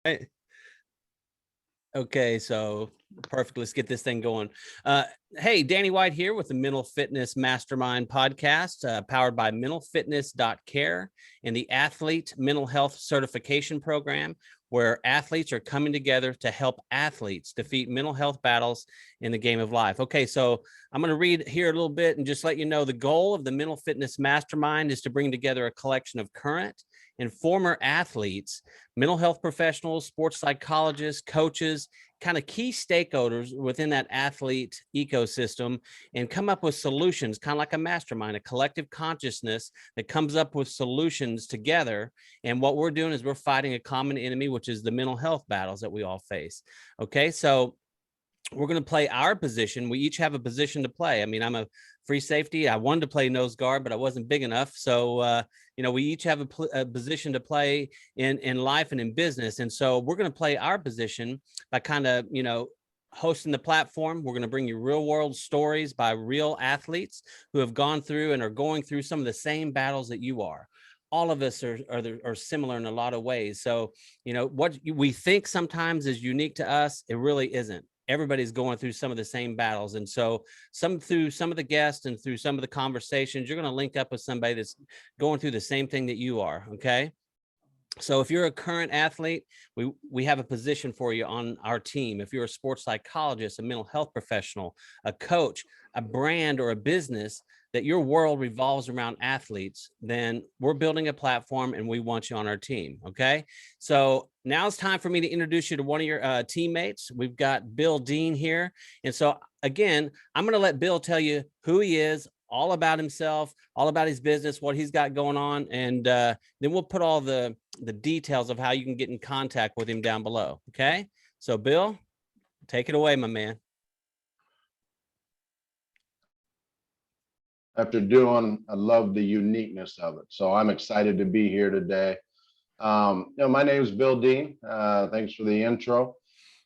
Right. Okay, so perfect. Let's get this thing going. Hey, Danny White here with the Mental Fitness Mastermind podcast, powered by mentalfitness.care and the Athlete Mental Health Certification Program, where athletes are coming together to help athletes defeat mental health battles in the game of life. Okay, so I'm going to read here a little bit and just let you know the goal of the Mental Fitness Mastermind is to bring together a collection of current and former athletes, mental health professionals, sports psychologists, coaches, kind of key stakeholders within that athlete ecosystem, and come up with solutions, kind of like a mastermind, a collective consciousness that comes up with solutions together. And what we're doing is we're fighting a common enemy, which is the mental health battles that we all face. Okay, so we're going to play our position. We each have a position to play. I mean, I'm a free safety. I wanted to play nose guard, but I wasn't big enough. So, we each have a position to play in life and in business. And so we're going to play our position by kind of, hosting the platform. We're going to bring you real world stories by real athletes who have gone through and are going through some of the same battles that you are. All of us are similar in a lot of ways. So, what we think sometimes is unique to us, it really isn't. Everybody's going through some of the same battles. And so through some of the guests and through some of the conversations, you're going to link up with somebody that's going through the same thing that you are. Okay. So if you're a current athlete, we have a position for you on our team. If you're a sports psychologist, a mental health professional, a coach, a brand, or a business that your world revolves around athletes, then we're building a platform and we want you on our team. Okay. So now it's time for me to introduce you to one of your teammates. We've got Bill Dean here. And so again, I'm going to let Bill tell you who he is, all about himself, all about his business, what he's got going on. And then we'll put all the details of how you can get in contact with him down below. Okay. So Bill, take it away, my man. After I love the uniqueness of it. So I'm excited to be here today. My name is Bill Dean. Thanks for the intro.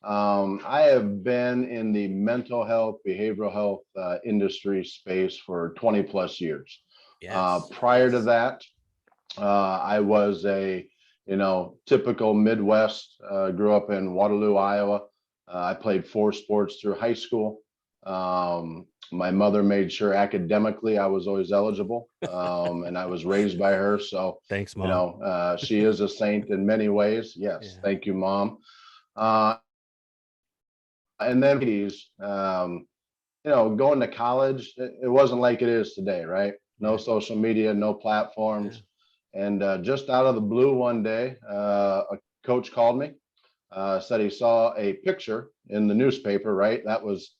I have been in the mental health, behavioral health industry space for 20 plus years. Yes. Prior to that, I was a, typical Midwest, grew up in Waterloo, Iowa. I played 4 sports through high school. My mother made sure academically I was always eligible, and I was raised by her. So, thanks, Mom. she is a saint in many ways. Yes. Yeah. Thank you, Mom. And then, going to college, it wasn't like it is today, right? No social media, no platforms. Yeah. And just out of the blue one day, a coach called me, said he saw a picture in the newspaper, right? That was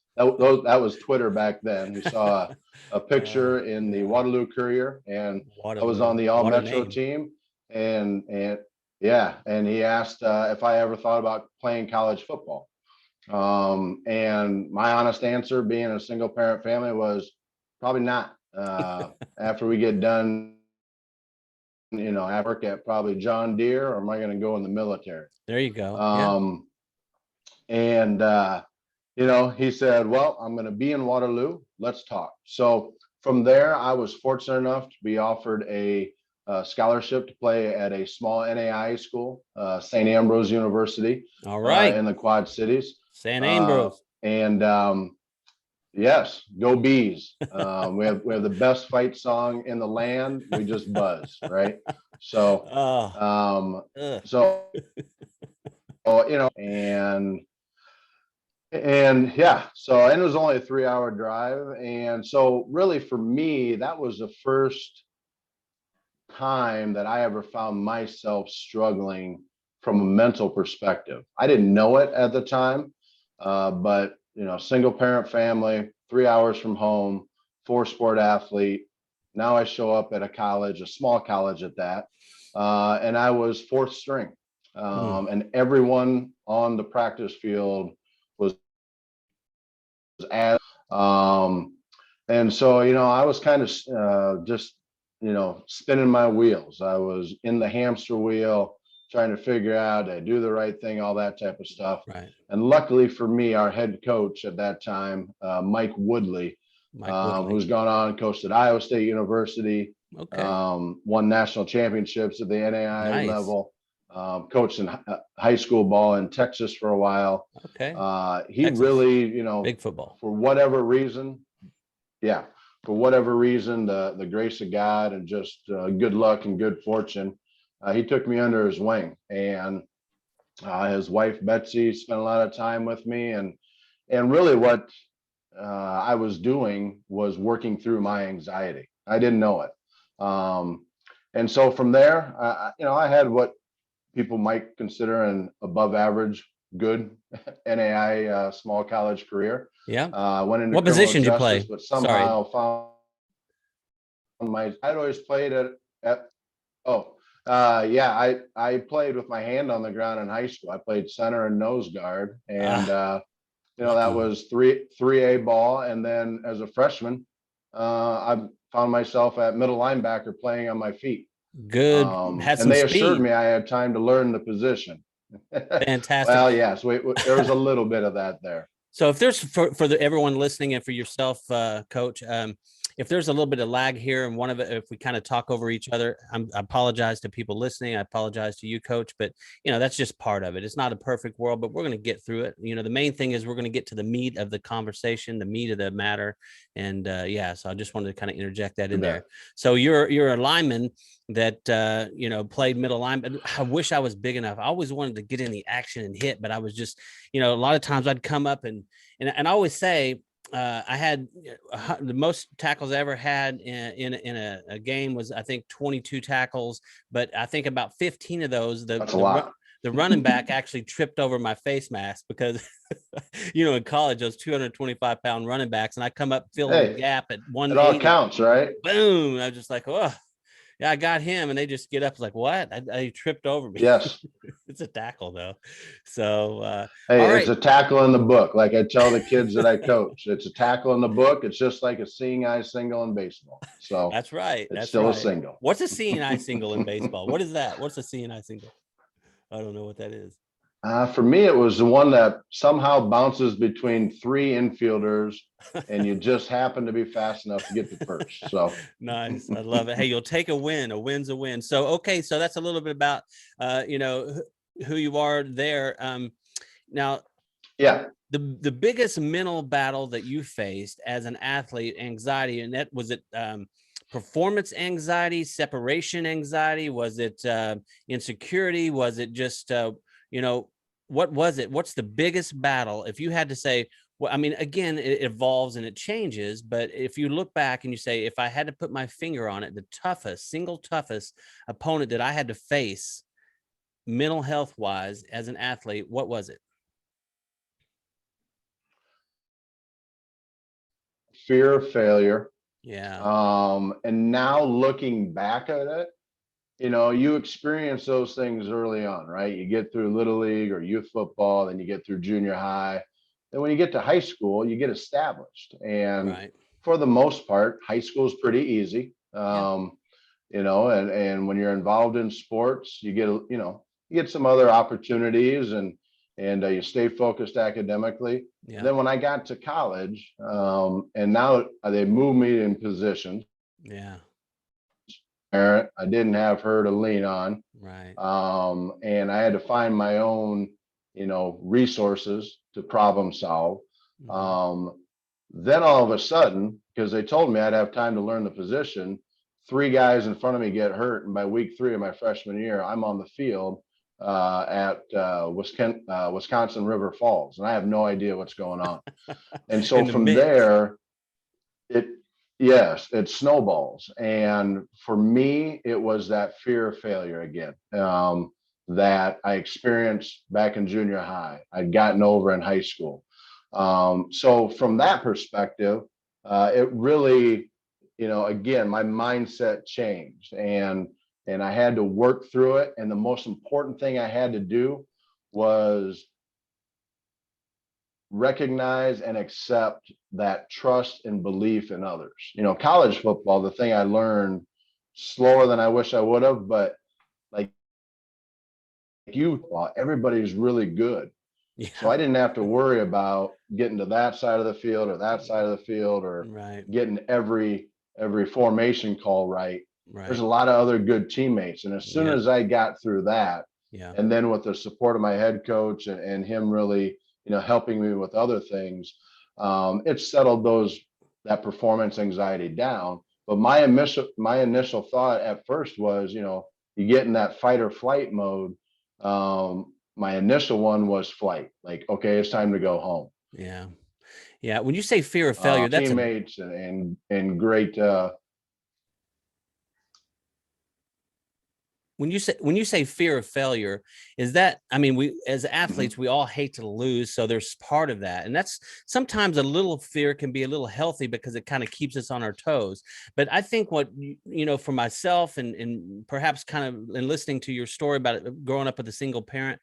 Twitter back then. He saw a picture in the Waterloo Courier, and I was on the All Metro team. And he asked if I ever thought about playing college football. And my honest answer, being a single parent family, was probably not. After we get done, I work at probably John Deere, or am I going to go in the military? There you go. And he said, well, I'm going to be in Waterloo. Let's talk. So from there, I was fortunate enough to be offered a scholarship to play at a small NAIA school, St. Ambrose University. All right. In the Quad Cities. St. Ambrose. Yes, go Bees. We have the best fight song in the land. We just buzz, right? So, and it was only a 3-hour drive. And so really for me, that was the first time that I ever found myself struggling from a mental perspective. I didn't know it at the time, but single parent family, 3 hours from home, 4-sport athlete. Now I show up at a college, a small college at that, and I was 4th string. And everyone on the practice field was and so I was kind of just spinning my wheels. I was in the hamster wheel, trying to figure out, I do the right thing, all that type of stuff. Right. And luckily for me, our head coach at that time, Mike Woodley, who's gone on and coached at Iowa State University, won national championships at the NAIA level. coached in high school ball in Texas for a while. Okay. He Texas. really, Big football. for whatever reason, the grace of God and just good luck and good fortune, he took me under his wing, and his wife Betsy spent a lot of time with me, and really what I was doing was working through my anxiety. I didn't know it, and so from there, I had what people might consider an above average good NAI small college career. Yeah. Went into What criminal position did you justice, play? but Sorry. somehow found I'd always played I played with my hand on the ground in high school. I played center and nose guard, and that lucky. was 3A ball. And then as a freshman, I found myself at middle linebacker playing on my feet. Good. Had some and they speed. assured me I had time to learn the position. Fantastic. Well, yes, there was a little bit of that there. So if there's for everyone listening and for yourself, Coach, if there's a little bit of lag here and one of it, if we kind of talk over each other, I apologize to people listening. I apologize to you, Coach, but that's just part of it. It's not a perfect world, but we're going to get through it. The main thing is we're going to get to the meat of the conversation, the meat of the matter. And so I just wanted to kind of interject that in there. So you're a lineman that played middle line. I wish I was big enough. I always wanted to get in the action and hit, but I was just, a lot of times I'd come up and I always say I had the most tackles I ever had in a game was, I think, 22 tackles, but I think about 15 of those the running back actually tripped over my face mask because in college those 225-pound running backs, and I come up filling the gap at 180. It all counts, right? Boom! I was just like, oh. Yeah, I got him, and they just get up like, what? I tripped over me. Yes. It's a tackle, though. So, it's a tackle in the book. Like I tell the kids that I coach, it's a tackle in the book. It's just like a seeing eye single in baseball. So that's right. It's still a single. What's a seeing eye single in baseball? What is that? What's a seeing eye single? I don't know what that is. For me, it was the one that somehow bounces between three infielders, and you just happen to be fast enough to get to first. So nice, I love it. Hey, you'll take a win. A win's a win. So okay, so that's a little bit about who you are there. Now, the biggest mental battle that you faced as an athlete, anxiety, and that was it. Performance anxiety, separation anxiety? Was it insecurity? Was it just what was it? What's the biggest battle? If you had to say, well, I mean, again, it evolves and it changes, but if you look back and you say, if I had to put my finger on it, the single toughest opponent that I had to face mental health wise as an athlete, what was it? Fear of failure. Yeah. And now looking back at it, you experience those things early on, right? You get through little league or youth football, then you get through junior high. Then when you get to high school, you get established. And for the most part, high school is pretty easy. And when you're involved in sports, you get some other opportunities and you stay focused academically. Yeah. Then when I got to college, and now they moved me in positions. Yeah. I didn't have her to lean on. Right. And I had to find my own, resources to problem solve. Then all of a sudden, because they told me I'd have time to learn the position, 3 guys in front of me get hurt. And by week 3 of my freshman year, I'm on the field at Wisconsin River Falls. And I have no idea what's going on. And so from there, it snowballs. And for me, it was that fear of failure again, that I experienced back in junior high. I'd gotten over in high school. So from that perspective, it really, again, my mindset changed and I had to work through it. And the most important thing I had to do was recognize and accept that trust and belief in others. College football, the thing I learned slower than I wish I would have, but like everybody's really good. Yeah. So I didn't have to worry about getting to that side of the field or that side of the field or getting every formation call right. There's a lot of other good teammates. And as soon as I got through that, Yeah. And then with the support of my head coach and him really, helping me with other things, it settled that performance anxiety down. But my initial thought at first was, you get in that fight or flight mode. My initial one was flight, like, okay, it's time to go home. Yeah. Yeah. When you say fear of failure, that's teammates and great. When you say fear of failure, is that, I mean, we as athletes, we all hate to lose. So there's part of that. And that's sometimes a little fear can be a little healthy because it kind of keeps us on our toes. But I think what, for myself and perhaps kind of in listening to your story about it, growing up with a single parent,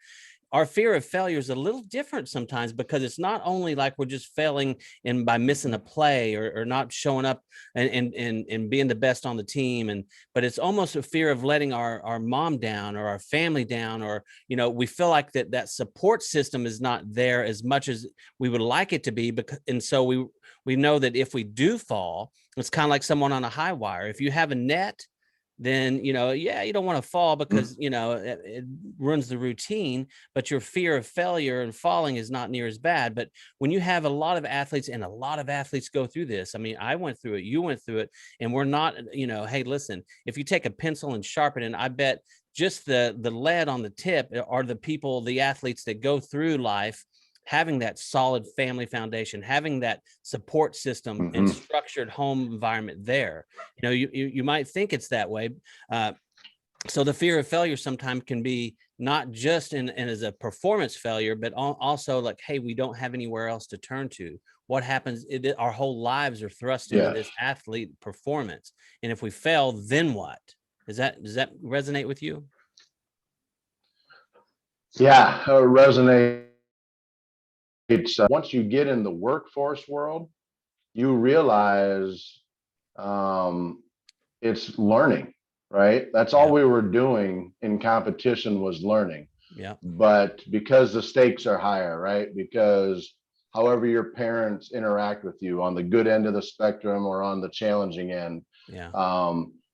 our fear of failure is a little different sometimes, because it's not only like we're just failing and by missing a play or not showing up and being the best on the team. But it's almost a fear of letting our mom down or our family down, or, we feel like that support system is not there as much as we would like it to be. And so we know that if we do fall, it's kind of like someone on a high wire. If you have a net, then, you don't want to fall because, it ruins the routine, but your fear of failure and falling is not near as bad. But when you have a lot of athletes, and a lot of athletes go through this, I mean, I went through it, you went through it, and we're not, hey, listen, if you take a pencil and sharpen it, I bet just the lead on the tip are the athletes that go through life having that solid family foundation, having that support system and structured home environment there. You might think it's that way. So the fear of failure sometimes can be not just in as a performance failure, but also like, hey, we don't have anywhere else to turn to. What happens? Our whole lives are thrust into this athlete performance. And if we fail, then what? Does that resonate with you? Yeah, resonate. It's once you get in the workforce world, you realize it's learning, right? That's all we were doing in competition was learning. Yeah. But because the stakes are higher, right? Because however your parents interact with you on the good end of the spectrum or on the challenging end,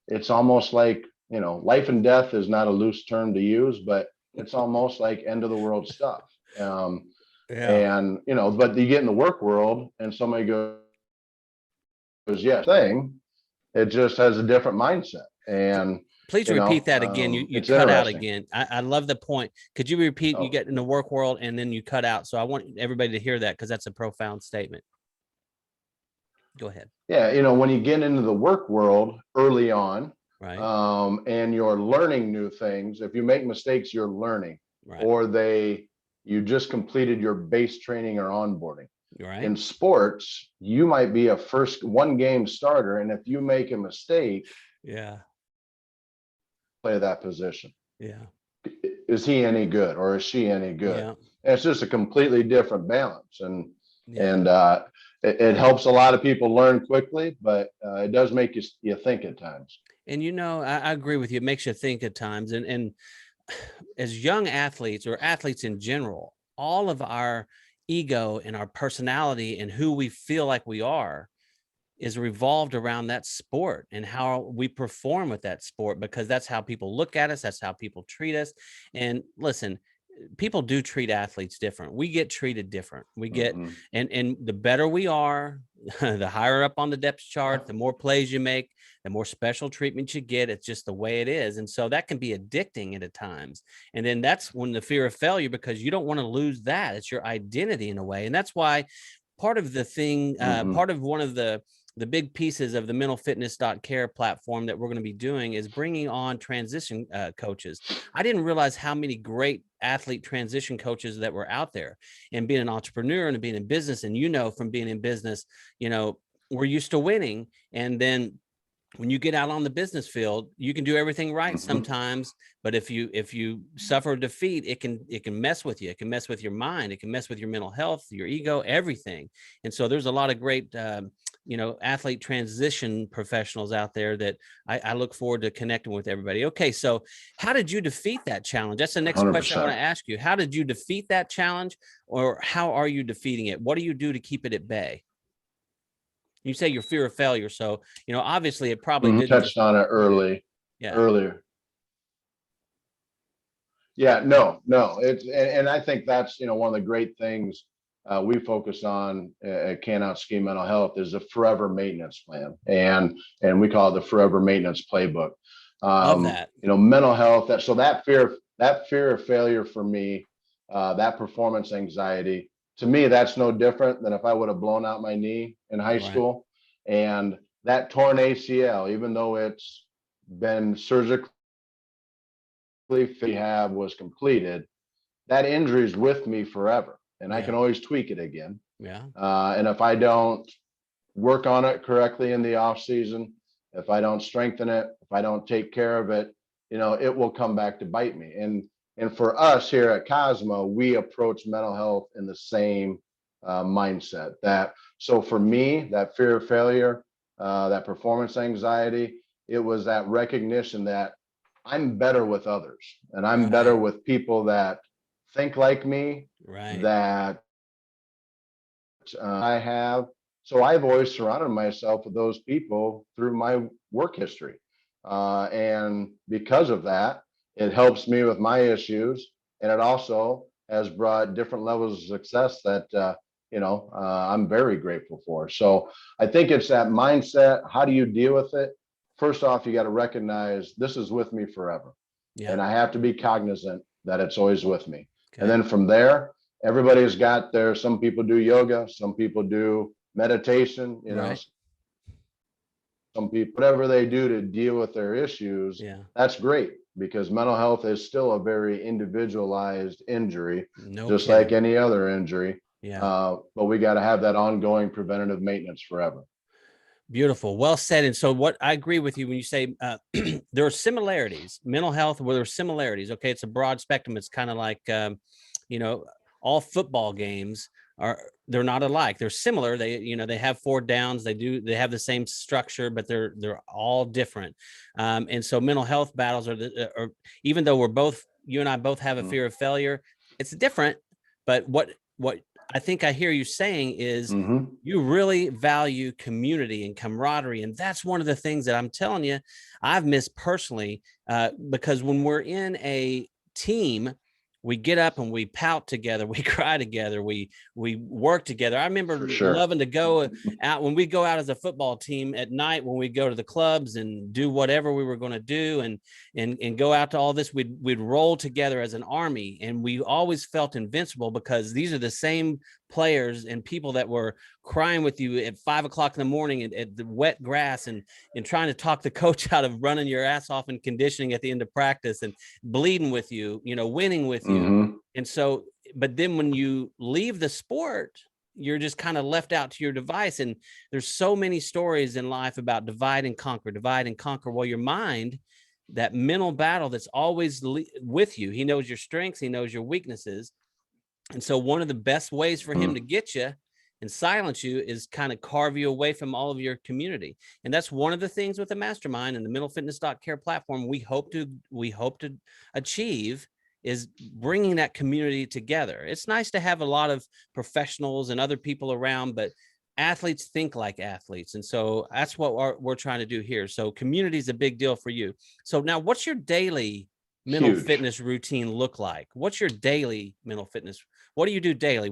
it's almost like, life and death is not a loose term to use, but it's almost like end of the world stuff. And, but you get in the work world and somebody goes, thing, it just has a different mindset. And please repeat that again. You cut out again. I love the point. Could you repeat? You get in the work world and then you cut out. So I want everybody to hear that, because that's a profound statement. Go ahead. Yeah, when you get into the work world early on, right, and you're learning new things, if you make mistakes, you're learning, right, or you just completed your base training or onboarding. right. In sports, you might be a first one game starter, and if you make a mistake, play that position. Is he any good, or is she any good? And it's just a completely different balance. And it helps a lot of people learn quickly, but it does make you think at times. And I agree with you. It makes you think at times. And as young athletes or athletes in general, all of our ego and our personality and who we feel like we are is revolved around that sport and how we perform with that sport, because that's how people look at us. That's how people treat us. And listen, people do treat athletes different. We get treated different. We get, and the better we are, the higher up on the depth chart, the more plays you make, the more special treatment you get. It's just the way it is. And so that can be addicting at times. And then that's when the fear of failure, because you don't want to lose that. It's your identity in a way. And that's why part of the thing, part of one of the big pieces of the mentalfitness.care platform that we're going to be doing is bringing on transition coaches. I didn't realize how many great athlete transition coaches that were out there. And being an entrepreneur and being in business, and from being in business, we're used to winning. And then when you get out on the business field, you can do everything right sometimes, but if you suffer defeat, it can mess with you. It can mess with your mind. It can mess with your mental health, your ego, everything. And so there's a lot of great athlete transition professionals out there that I look forward to connecting with everybody. Okay, so how did you defeat that challenge? That's the next 100%. Question I want to ask you. How did you defeat that challenge, or how are you defeating it? What do you do to keep it at bay? You say your fear of failure, so obviously it probably didn't touched on it earlier. Yeah, no, and I think that's, one of the great things we focus on at COSMH Mental Health is a forever maintenance plan, and we call it the forever maintenance playbook. Love that. Mental health. That fear of failure for me, that performance anxiety, to me, that's no different than if I would have blown out my knee in high school, and that torn ACL, even though it's been surgically rehab was completed, that injury is with me forever, and I can always tweak it again. Yeah. And if I don't work on it correctly in the off season, if I don't strengthen it, if I don't take care of it, it will come back to bite me. And for us here at COSMH, we approach mental health in the same mindset. So for me, that fear of failure, that performance anxiety, it was that recognition that I'm better with others, and I'm better with people that think like me, that I have. So I've always surrounded myself with those people through my work history. And because of that, it helps me with my issues. And it also has brought different levels of success that, I'm very grateful for. So I think it's that mindset. How do you deal with it? First off, you got to recognize this is with me forever. Yeah. And I have to be cognizant that it's always with me. Okay. And then from there, everybody's got some people do yoga, some people do meditation, some people, whatever they do to deal with their issues, that's great, because mental health is still a very individualized injury, just like any other injury. Yeah. But we got to have that ongoing preventative maintenance forever. Beautiful. Well said. And so what I agree with you when you say there are similarities, mental health, where there are similarities. Okay. It's a broad spectrum. It's kind of like, all football games they're not alike. They're similar. They have 4 downs. They have the same structure, but they're all different. And so mental health battles are even though you and I both have a fear of failure, it's different. But what I think I hear you saying is you really value community and camaraderie. And that's one of the things that I'm telling you, I've missed personally, because when we're in a team, we get up and we pout together, we cry together, we work together. I remember loving to go out when we go out as a football team at night, when we go to the clubs and do whatever we were going to do and go out to all this, we'd roll together as an army, and we always felt invincible because these are the same players and people that were crying with you at 5 o'clock in the morning at the wet grass and trying to talk the coach out of running your ass off in conditioning at the end of practice and bleeding with you, winning with you. And so, but then when you leave the sport, you're just kind of left out to your device. And there's so many stories in life about divide and conquer. Well, your mind, that mental battle that's always with you, he knows your strengths, he knows your weaknesses. And so one of the best ways for him to get you and silence you is kind of carve you away from all of your community. And that's one of the things with the Mastermind and the mentalfitness.care platform we hope to achieve, is bringing that community together. It's nice to have a lot of professionals and other people around, but athletes think like athletes. And so that's what we're trying to do here. So community is a big deal for you. So now, what's your daily mental fitness routine look like? What's your daily mental fitness? What do you do daily?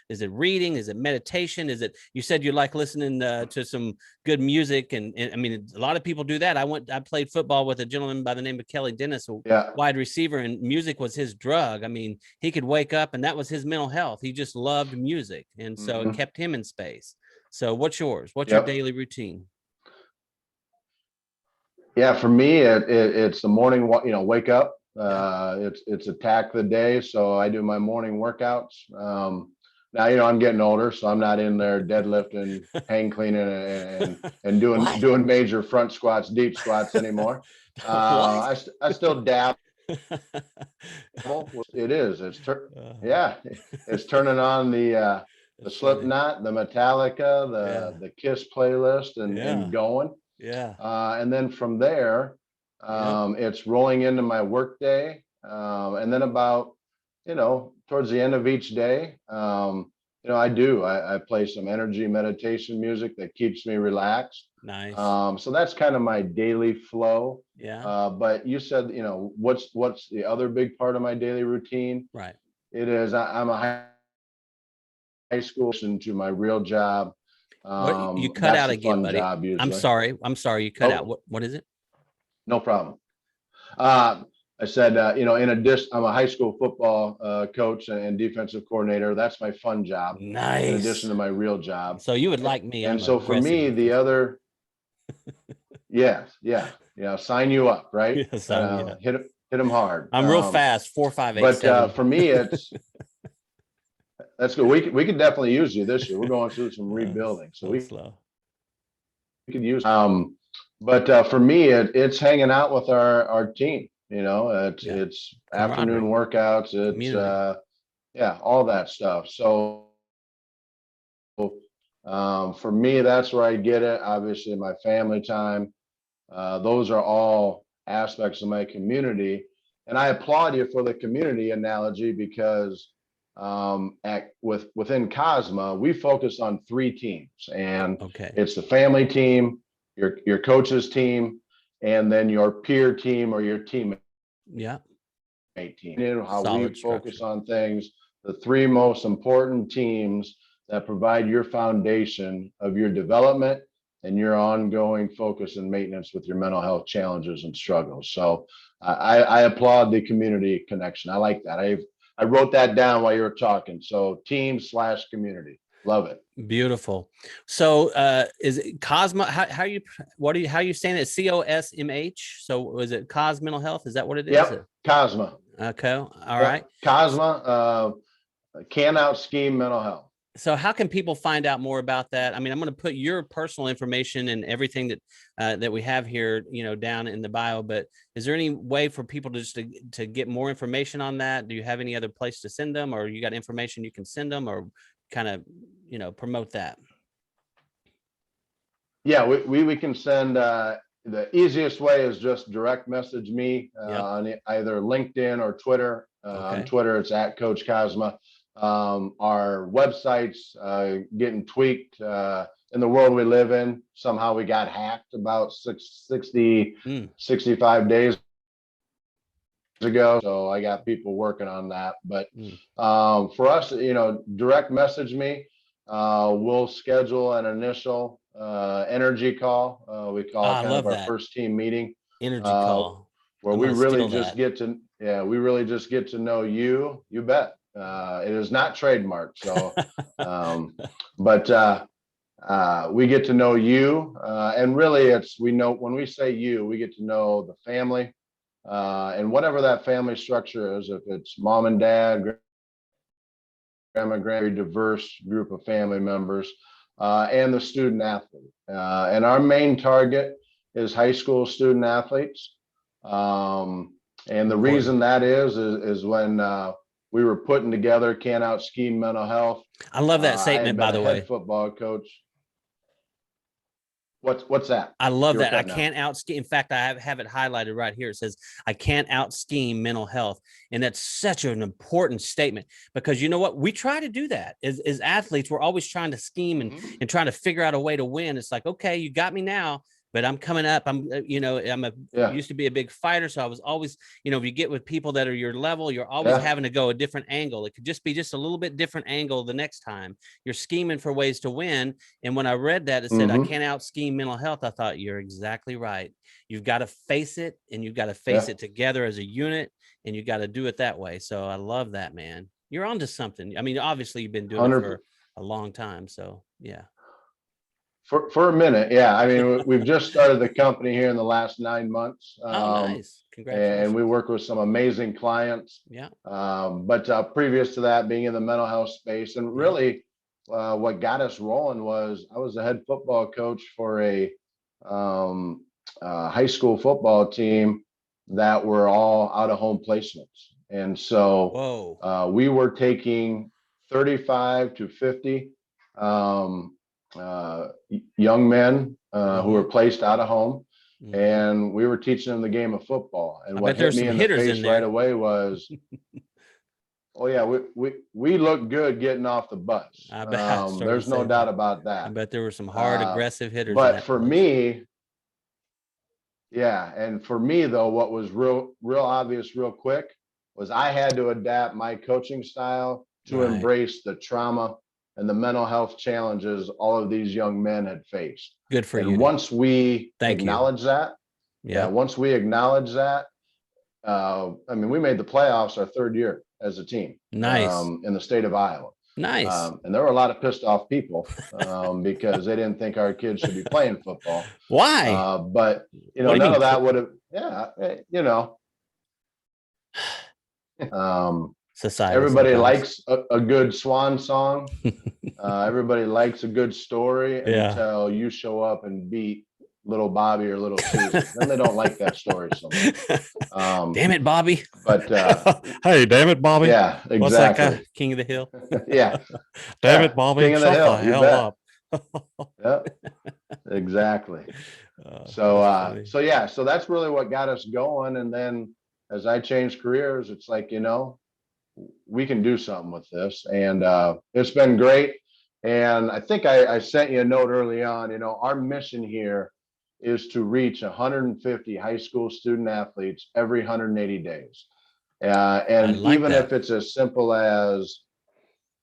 Is it reading? Is it meditation? You said you like listening to some good music. And I mean, a lot of people do that. I played football with a gentleman by the name of Kelly Dennis, a wide receiver, and music was his drug. I mean, he could wake up and that was his mental health. He just loved music. And so it kept him in space. So what's yours? What's your daily routine? Yeah, for me, it's the morning, wake up. It's attack the day. So I do my morning workouts. Now, I'm getting older, so I'm not in there deadlifting, hang cleaning and doing major front squats, deep squats anymore. I still dabble. It is. It's turning on the Slipknot, the Metallica, the Kiss playlist and going. Yeah. And then from there, it's rolling into my work day. And then about, towards the end of each day, I do. I play some energy meditation music that keeps me relaxed. Nice. So that's kind of my daily flow. Yeah. But you said, what's the other big part of my daily routine? Right. It is, I'm a high school to my real job. What you cut That's out the again, fun buddy? job I'm usually. sorry. You cut out. Oh, What is it? no problem. I said, in addition, I'm a high school football coach and defensive coordinator. That's my fun job, in addition Nice. to my real job. So you would like me. And I'm so for aggressive me, the defensive. other, sign you up, right? Yeah, sign me up. Hit them hard. I'm real fast. 4, 5, 8, But 7. for me, that's good. We could definitely use you this year. We're going through some rebuilding, so we slow. could use. But for me, it's hanging out with our team. It's afternoon workouts. It's all that stuff. So for me, that's where I get it. Obviously, my family time. Those are all aspects of my community, and I applaud you for the community analogy because within COSMA, we focus on 3 teams, and it's the family team, your coach's team, and then your peer team or your teammate team. How we focus on things, the 3 most important teams that provide your foundation of your development and your ongoing focus and maintenance with your mental health challenges and struggles. So I applaud the community connection. I like that. I wrote that down while you were talking. So team/community. Love it. Beautiful. So is it COSMA? How are you saying it? COSMH. So was it COS mental health? Is that what it is? Yep. COSMA. Okay. All right. COSMA can out scheme mental health. So how can people find out more about that? I mean, I'm going to put your personal information and everything that we have here, down in the bio, but is there any way for people to get more information on that? Do you have any other place to send them, or you got information you can send them, or kind of, promote that? Yeah, we can send, the easiest way is just direct message me on either LinkedIn or Twitter. On Twitter, it's at Coach COSMA. Our website's getting tweaked in the world we live in. Somehow we got hacked about 65 days ago. So I got people working on that. But for us, direct message me. We'll schedule an initial energy call. We call it kind of our first team meeting. Energy call. Where we really just get to know you. You bet. It is not trademarked, so but we get to know you, and really when we say you, we get to know the family, and whatever that family structure is, if it's mom and dad, grandma, very diverse group of family members, and the student athlete, and our main target is high school student athletes, and the reason that is when we were putting together Can Out Scheme Mental Health. I love that statement, by the way. Head football coach. What's that? I love that. I can't out scheme. In fact, I have it highlighted right here. It says, I can't out scheme mental health. And that's such an important statement, because you know what? We try to do that as athletes. We're always trying to scheme and trying to figure out a way to win. It's like, okay, you got me now, but I'm coming up. Used to be a big fighter. So I was always, if you get with people that are your level, you're always having to go a different angle. It could just be just a little bit different angle the next time. You're scheming for ways to win. And when I read that, it said, I can't out scheme mental health. I thought, you're exactly right. You've got to face it, and you've got to face it together as a unit, and you got to do it that way. So I love that, man. You're onto something. I mean, obviously you've been doing it for a long time. So yeah. For a minute, yeah. I mean, we've just started the company here in the last 9 months. Nice. Congratulations. And we work with some amazing clients. Yeah. But previous to that, being in the mental health space, and really what got us rolling was I was the head football coach for a high school football team that were all out of home placements. And so we were taking 35 to 50 young men who were placed out of home, and we were teaching them the game of football. And what hit me in the face right away was Oh yeah, we look good getting off the bus. I bet I started There's to no say doubt that. about I that. bet there were some hard, aggressive hitters in But that for place. me, yeah, and for me though, what was real obvious real quick was I had to adapt my coaching style to Right. embrace the trauma and the mental health challenges all of these young men had faced. Good for And you. once we Thank you. acknowledge that, Yeah. once we acknowledge that, I mean, we made the playoffs our third year as a team. Nice. In the state of Iowa. Nice. And there were a lot of pissed off people because they didn't think our kids should be playing football. Why? But you know, none of that would have. Yeah, you know. Society. Everybody Sometimes. likes a good swan song. Everybody likes a good story until you show up and beat little Bobby or little Susie. Then they don't like that story so much. Damn it, Bobby. But hey, damn it, Bobby. Yeah, exactly. What's that guy? King of the Hill. Yeah. Damn it, Bobby. King of the Hill. You bet. Up. Yep. Exactly. So yeah, so that's really what got us going. And then as I changed careers, it's like, you know, we can do something with this. And it's been great. And I think I sent you a note early on. You know, our mission here is to reach 150 high school student athletes every 180 days. And even if it's as simple as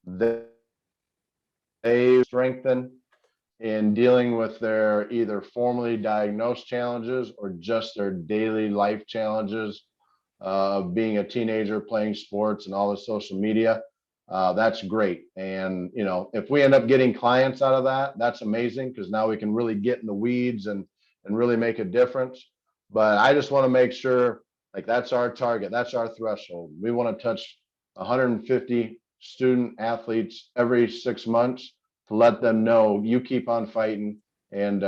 they strengthen in dealing with their either formally diagnosed challenges or just their daily life challenges of being a teenager, playing sports and all the social media, that's great. And, you know, if we end up getting clients out of that, that's amazing, because now we can really get in the weeds and really make a difference. But I just want to make sure, like, that's our target. That's our threshold. We want to touch 150 student athletes every 6 months to let them know you keep on fighting, and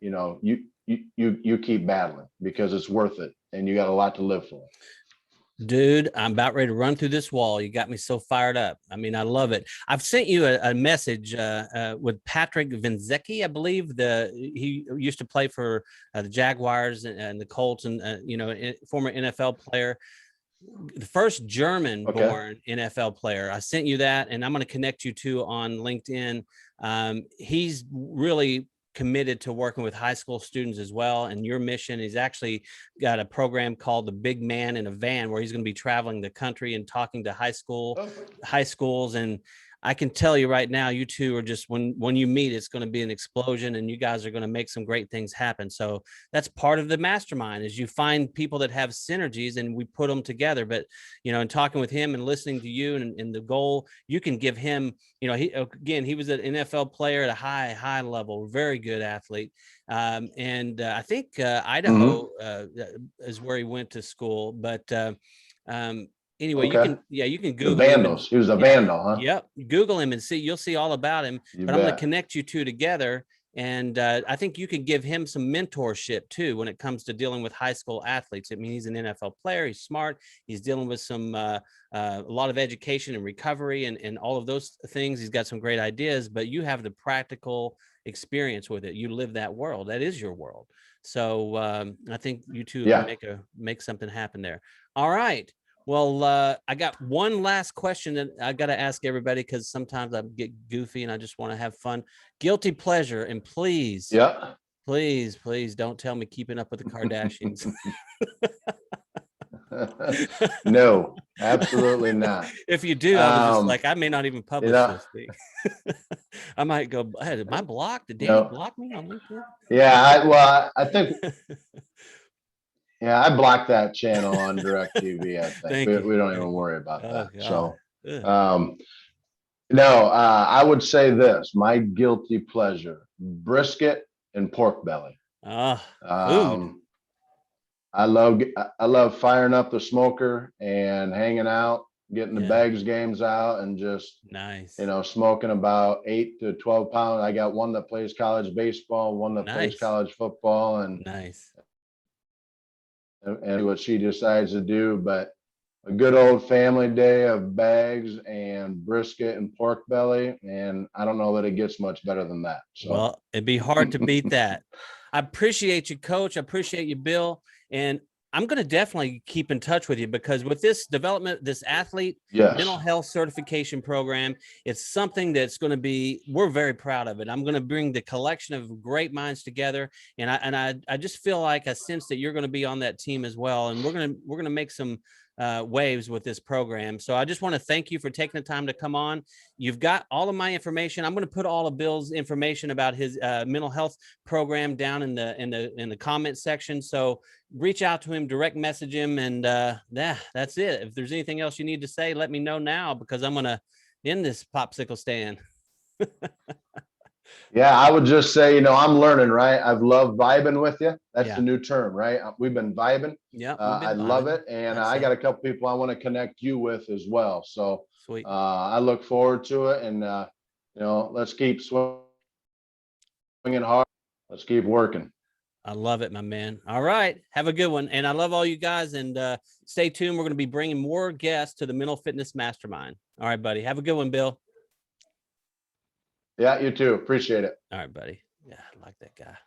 you know, you keep battling, because it's worth it and you got a lot to live for. Dude, I'm about ready to run through this wall. You got me so fired up. I mean, I love it. I've sent you a message with Patrick Vinzecki, I believe. He used to play for the Jaguars and the Colts, and you know, former NFL player, the first German-born NFL player. I sent you that, and I'm going to connect you two on LinkedIn. He's really committed to working with high school students as well. And your mission, he's actually got a program called the Big Man in a Van, where he's going to be traveling the country and talking to high schools. And I can tell you right now, you two are just, when you meet, it's going to be an explosion, and you guys are going to make some great things happen. So that's part of the mastermind, is you find people that have synergies and we put them together. But, you know, in talking with him and listening to you and the goal, you can give him, you know, he was an NFL player at a high level, very good athlete. And I think Idaho is where he went to school, but anyway, you can Google the Vandals. He was a Vandal, huh? Yep. Google him and see, you'll see all about him. But I'm going to connect you two together. And I think you can give him some mentorship too when it comes to dealing with high school athletes. I mean, he's an NFL player. He's smart. He's dealing with some a lot of education and recovery and all of those things. He's got some great ideas, but you have the practical experience with it. You live that world. That is your world. So I think you two can make something happen there. All right. Well, I got one last question that I got to ask everybody, because sometimes I get goofy and I just want to have fun. Guilty pleasure, and please, please don't tell me Keeping Up with the Kardashians. No, absolutely not. If you do, I was just like, I may not even publish this thing. I might go, hey, am I blocked? Did Danny block me on LinkedIn? Yeah, I think. Yeah, I blocked that channel on DirecTV. I think we don't even worry about that. So, no, I would say this: my guilty pleasure: brisket and pork belly. Food. I love firing up the smoker and hanging out, getting the bags games out, and just you know, smoking about 8 to 12 pounds. I got one that plays college baseball, one that plays college football, and what she decides to do. But a good old family day of bags and brisket and pork belly, and I don't know that it gets much better than that. So. Well, it'd be hard to beat that. I appreciate you, Coach. I appreciate you, Bill. And I'm going to definitely keep in touch with you, because with this development, this athlete Yes. mental health certification program, it's something that's going to be, we're very proud of it. I'm going to bring the collection of great minds together. And I just feel like I sense that you're going to be on that team as well. And we're going to make some waves with this program. So I just want to thank you for taking the time to come on. You've got all of my information. I'm going to put all of Bill's information about his mental health program down in the comment section. So reach out to him, direct message him, and that's it. If there's anything else you need to say, let me know now, because I'm going to end this popsicle stand. Yeah, I would just say, I'm learning, right? I've loved vibing with you. That's Yeah. the new term, right? We've been vibing. Yeah, I love it. And I got a couple people I want to connect you with as well. So sweet. I look forward to it. And, let's keep swinging hard. Let's keep working. I love it, my man. All right. Have a good one. And I love all you guys. And stay tuned. We're going to be bringing more guests to the Mental Fitness Mastermind. All right, buddy. Have a good one, Bill. Yeah, you too. Appreciate it. All right, buddy. Yeah, I like that guy.